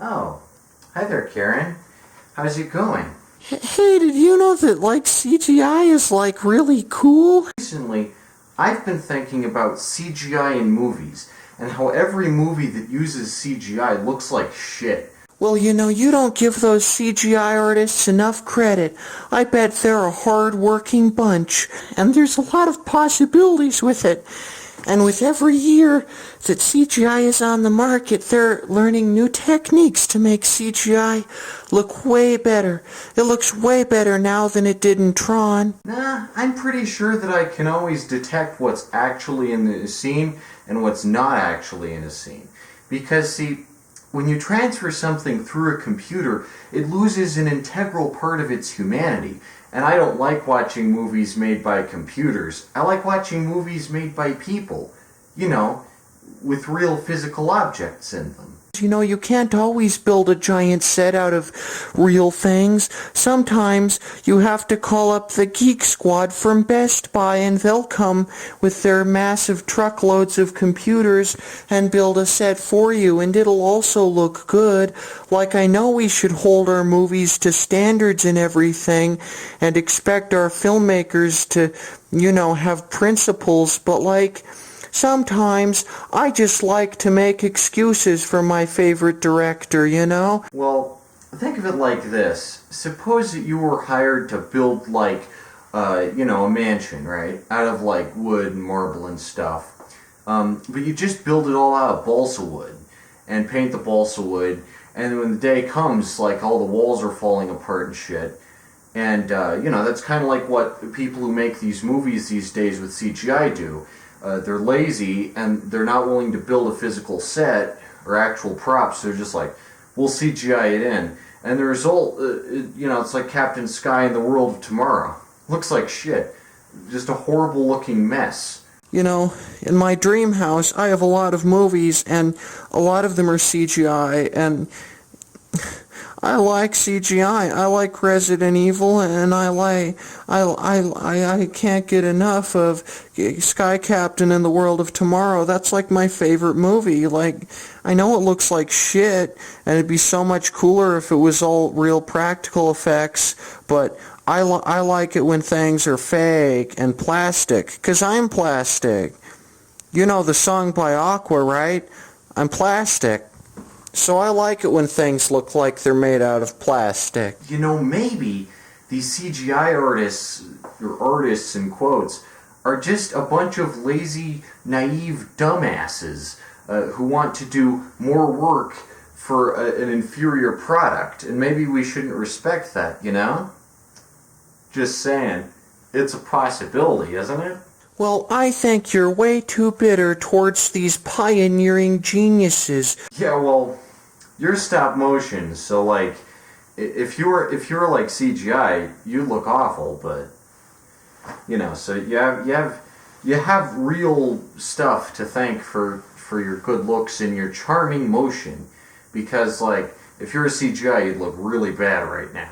Oh, hi there, Karen. How's it going? Hey, did you know that, like, CGI is, like, really cool? Recently, I've been thinking about CGI in movies, and how every movie that uses CGI looks like shit. Well, you don't give those CGI artists enough credit. I bet they're a hard-working bunch, and there's a lot of possibilities with it. And with every year that CGI is on the market, they're learning new techniques to make CGI look way better. It looks way better now than it did in Tron. Nah, I'm pretty sure that I can always detect what's actually in the scene and what's not actually in a scene. Because, see, when you transfer something through a computer, it loses an integral part of its humanity. And I don't like watching movies made by computers. I like watching movies made by people. You know, with real physical objects in them. You can't always build a giant set out of real things. Sometimes you have to call up the Geek Squad from Best Buy and they'll come with their massive truckloads of computers and build a set for you, and it'll also look good. Like, I know we should hold our movies to standards and everything and expect our filmmakers to, have principles, but like, sometimes I just like to make excuses for my favorite director, Well, think of it like this. Suppose that you were hired to build, like, a mansion, right? Out of, like, wood and marble and stuff. But you just build it all out of balsa wood and paint the balsa wood, and when the day comes, like, all the walls are falling apart and shit. And, that's kind of like what people who make these movies these days with CGI do. They're lazy, and they're not willing to build a physical set or actual props. They're just like, we'll CGI it in. And the result, it's like Captain Sky in the World of Tomorrow. Looks like shit. Just a horrible looking mess. In my dream house, I have a lot of movies, and a lot of them are CGI, and I like CGI. I like Resident Evil, and I can't get enough of Sky Captain in the World of Tomorrow. That's like my favorite movie. Like, I know it looks like shit, and it'd be so much cooler if it was all real practical effects, but I like it when things are fake and plastic, 'cause I'm plastic. You know the song by Aqua, right? I'm plastic. So I like it when things look like they're made out of plastic. Maybe these CGI artists, or artists in quotes, are just a bunch of lazy, naive dumbasses who want to do more work for an inferior product. And maybe we shouldn't respect that, Just saying. It's a possibility, isn't it? Well, I think you're way too bitter towards these pioneering geniuses. Yeah, well, you're stop motion, so like, if you were like CGI, you'd look awful. But so you have real stuff to thank for your good looks and your charming motion, because like, if you're a CGI, you'd look really bad right now.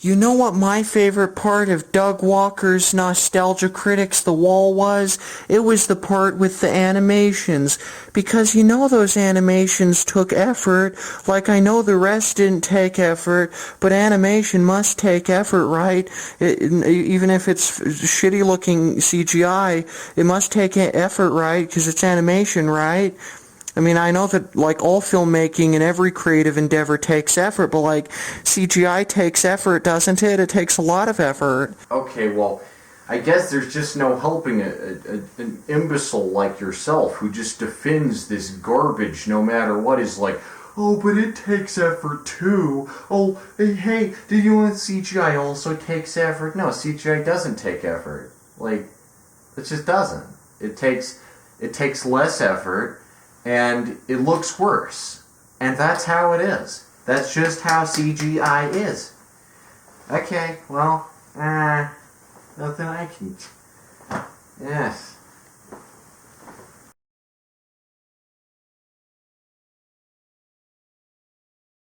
You know what my favorite part of Doug Walker's Nostalgia Critics The Wall was? It was the part with the animations. Because those animations took effort. Like, I know the rest didn't take effort, but animation must take effort, right? Even if it's shitty looking CGI, it must take effort, right? Because it's animation, right? I mean, I know that, like, all filmmaking and every creative endeavor takes effort, but, like, CGI takes effort, doesn't it? It takes a lot of effort. Okay, well, I guess there's just no helping an imbecile like yourself who just defends this garbage no matter what, is like, oh, but it takes effort too. Oh, hey, did you know CGI also takes effort? No, CGI doesn't take effort. Like, it just doesn't. It takes less effort, and it looks worse. And that's how it is. That's just how CGI is. Okay, well, nothing I can... Yes.